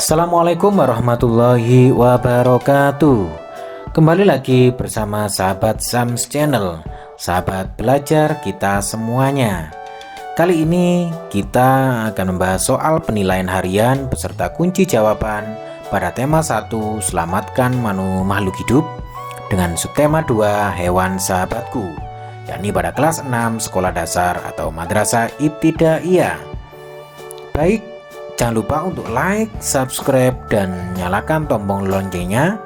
Assalamualaikum warahmatullahi wabarakatuh. Kembali lagi bersama sahabat Sams Channel, sahabat belajar kita semuanya. Kali ini kita akan membahas soal penilaian harian beserta kunci jawaban pada tema 1 Selamatkan makhluk hidup dengan subtema 2 Hewan sahabatku, yakni pada kelas 6 sekolah dasar atau madrasah ibtidaiyah. Baik, jangan lupa untuk like, subscribe, dan nyalakan tombol loncengnya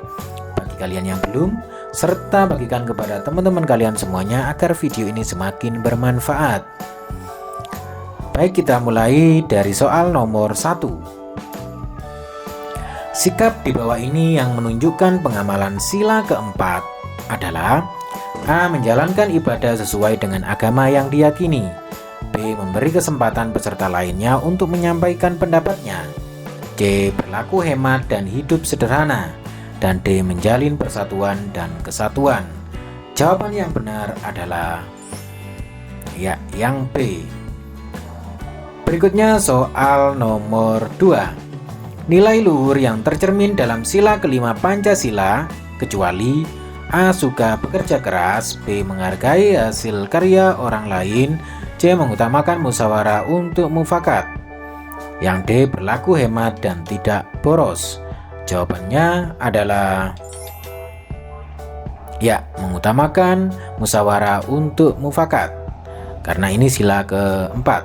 bagi kalian yang belum, serta bagikan kepada teman-teman kalian semuanya agar video ini semakin bermanfaat. Baik, kita mulai dari soal nomor 1. Sikap di bawah ini yang menunjukkan pengamalan sila keempat adalah: A. Menjalankan ibadah sesuai dengan agama yang diyakini. B. Memberi kesempatan peserta lainnya untuk menyampaikan pendapatnya. C. Berlaku hemat dan hidup sederhana. Dan D. Menjalin persatuan dan kesatuan. Jawaban yang benar adalah yang B. Berikutnya soal nomor 2. Nilai luhur yang tercermin dalam sila kelima Pancasila kecuali: A. Suka bekerja keras. B. Menghargai hasil karya orang lain. C. Mengutamakan musyawarah untuk mufakat. Yang D. Berlaku hemat dan tidak boros. Jawabannya adalah mengutamakan musyawarah untuk mufakat, karena ini sila keempat.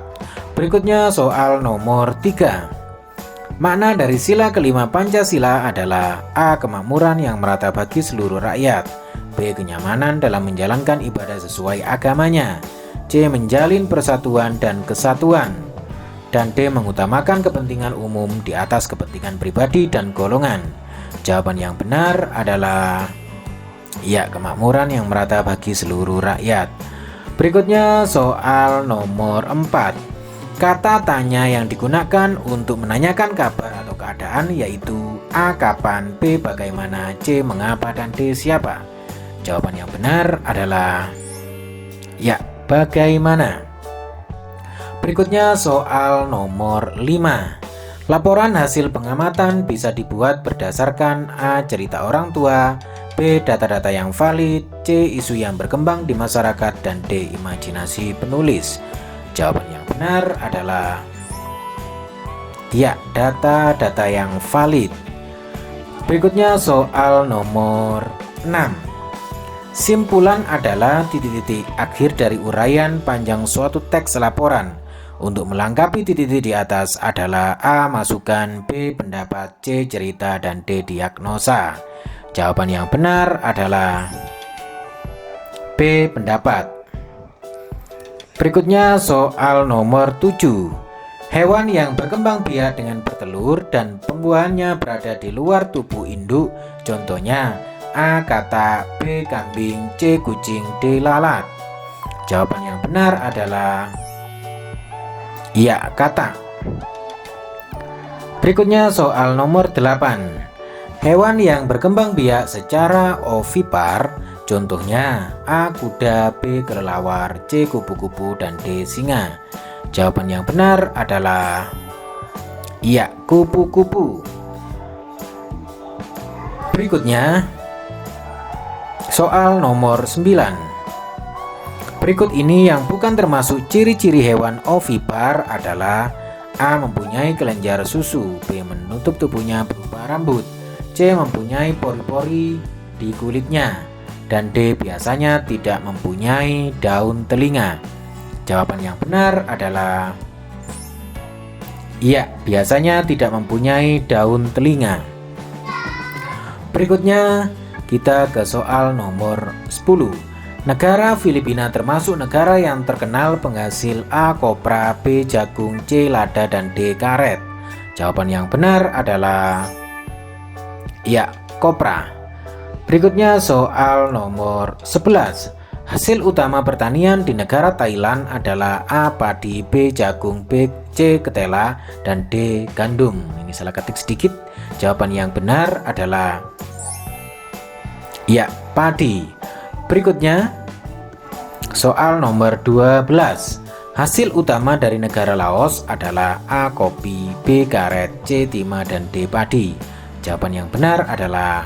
Berikutnya soal nomor 3. Makna dari sila kelima Pancasila adalah: A. Kemakmuran yang merata bagi seluruh rakyat. B. Kenyamanan dalam menjalankan ibadah sesuai agamanya. C. Menjalin persatuan dan kesatuan. Dan D. Mengutamakan kepentingan umum di atas kepentingan pribadi dan golongan. Jawaban yang benar adalah kemakmuran yang merata bagi seluruh rakyat. Berikutnya soal nomor 4. Kata tanya yang digunakan untuk menanyakan kabar atau keadaan yaitu: A. Kapan, B. Bagaimana, C. Mengapa, dan D. Siapa. Jawaban yang benar adalah bagaimana. Berikutnya soal nomor 5. Laporan hasil pengamatan bisa dibuat berdasarkan: A. Cerita orang tua, B. Data-data yang valid, C. Isu yang berkembang di masyarakat, dan D. Imajinasi penulis. Jawaban yang benar adalah data-data yang valid. Berikutnya soal nomor 6. Simpulan adalah titik-titik akhir dari uraian panjang suatu teks laporan. Untuk melengkapi titik-titik di atas adalah: A. Masukan, B. Pendapat, C. Cerita, dan D. Diagnosa. Jawaban yang benar adalah B. Pendapat. Berikutnya soal nomor 7. Hewan yang berkembang biak dengan bertelur dan pembuahannya berada di luar tubuh induk, contohnya: A. Katak, B. Kambing, C. Kucing, D. Lalat. Jawaban yang benar adalah katak. Berikutnya soal nomor 8. Hewan yang berkembang biak secara ovipar, contohnya: A. Kuda, B. kelelawar, C. kupu-kupu, dan D. singa. Jawaban yang benar adalah kupu-kupu. Berikutnya soal nomor 9. Berikut ini yang bukan termasuk ciri-ciri hewan ovipar adalah: A. Mempunyai kelenjar susu, B. Menutup tubuhnya berupa rambut, C. Mempunyai pori-pori di kulitnya, dan D. Biasanya tidak mempunyai daun telinga. Jawaban yang benar adalah biasanya tidak mempunyai daun telinga. Berikutnya kita ke soal nomor 10. Negara Filipina termasuk negara yang terkenal penghasil: A. Kopra, B. Jagung, C. Lada, dan D. Karet. Jawaban yang benar adalah kopra. Berikutnya soal nomor 11. Hasil utama pertanian di negara Thailand adalah: A. Padi, B. Jagung, B. C. Ketela, dan D. Gandum. Ini salah ketik sedikit. Jawaban yang benar adalah padi. Berikutnya soal nomor 12. Hasil utama dari negara Laos adalah A. Kopi, B. Karet, C. Timah, dan D. Padi. Jawaban yang benar adalah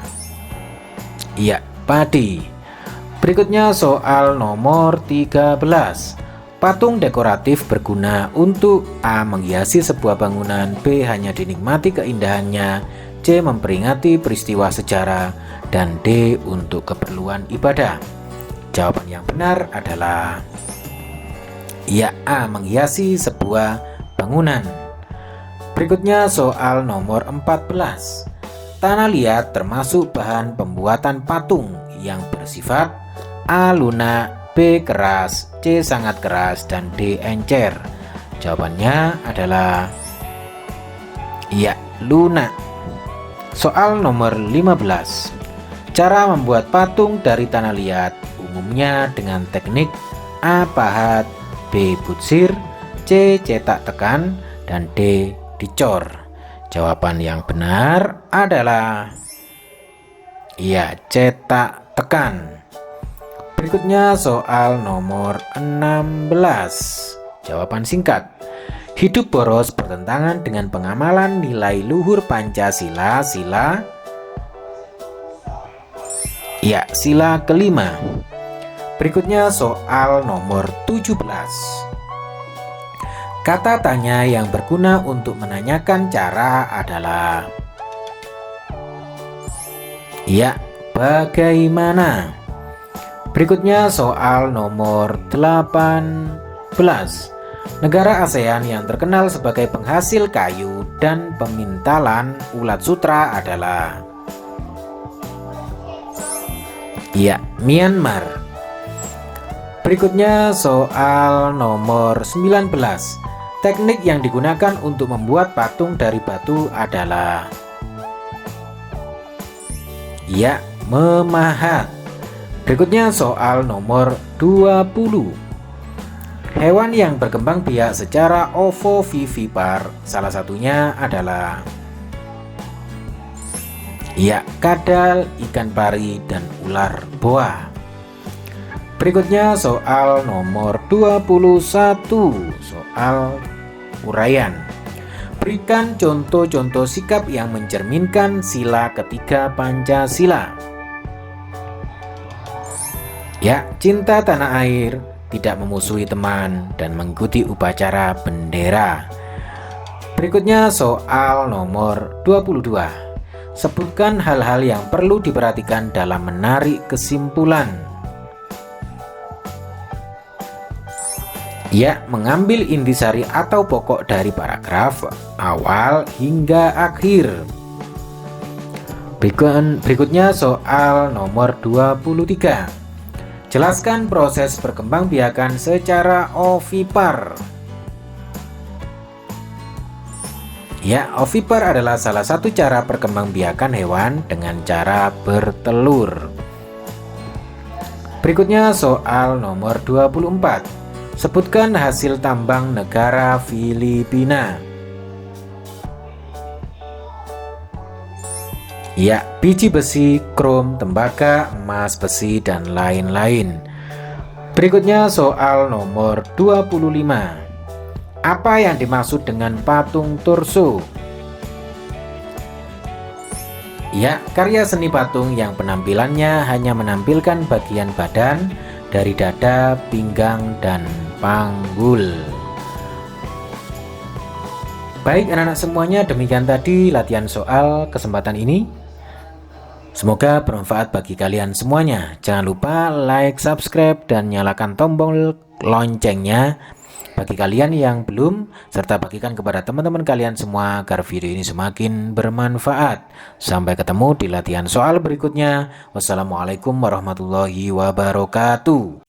iya, padi. Berikutnya soal nomor 13. Patung dekoratif berguna untuk A. menghiasi sebuah bangunan, B. hanya dinikmati keindahannya, C. memperingati peristiwa sejarah, dan D. untuk keperluan ibadah. Jawaban yang benar adalah ya, A. menghiasi sebuah bangunan. Berikutnya soal nomor 14. Tanah liat termasuk bahan pembuatan patung yang bersifat A. lunak, B. keras, C. sangat keras, dan D. encer. Jawabannya adalah ya, lunak. Soal nomor 15. Cara membuat patung dari tanah liat umumnya dengan teknik A. pahat, B. butsir, C. cetak tekan, dan D. dicor. Jawaban yang benar adalah ya, cetak tekan. Berikutnya soal nomor 16. Jawaban singkat. Hidup boros bertentangan dengan pengamalan nilai luhur Pancasila. Sila kelima. Berikutnya soal nomor 17. Kata tanya yang berguna untuk menanyakan cara adalah ya, bagaimana. Berikutnya soal nomor 18. Negara ASEAN yang terkenal sebagai penghasil kayu dan pemintalan ulat sutra adalah ya, Myanmar. Berikutnya soal nomor 19. Teknik yang digunakan untuk membuat patung dari batu adalah ya, memahat. Berikutnya soal nomor 20. Hewan yang berkembang biak secara ovovivipar salah satunya adalah ya, kadal, ikan pari, dan ular boa. Berikutnya soal nomor 21. Soal uraian. Berikan contoh-contoh sikap yang mencerminkan sila ketiga Pancasila. Ya, cinta tanah air, tidak memusuhi teman, dan mengikuti upacara bendera. Berikutnya soal nomor 22. Sebutkan hal-hal yang perlu diperhatikan dalam menarik kesimpulan. Ya, mengambil intisari atau pokok dari paragraf awal hingga akhir. Berikutnya soal nomor 23. Jelaskan proses perkembangbiakan secara ovipar. Ya, ovipar adalah salah satu cara perkembangbiakan hewan dengan cara bertelur. Berikutnya soal nomor 24. Sebutkan hasil tambang negara Filipina. Ya, biji besi, krom, tembaga, emas, besi, dan lain-lain. Berikutnya soal nomor 25. Apa yang dimaksud dengan patung torso? Ya, karya seni patung yang penampilannya hanya menampilkan bagian badan dari dada, pinggang, dan panggul. Baik anak-anak semuanya, demikian tadi latihan soal kesempatan ini. Semoga bermanfaat bagi kalian semuanya. Jangan lupa like, subscribe, dan nyalakan tombol loncengnya bagi kalian yang belum, serta bagikan kepada teman-teman kalian semua agar video ini semakin bermanfaat. Sampai ketemu di latihan soal berikutnya. Wassalamualaikum warahmatullahi wabarakatuh.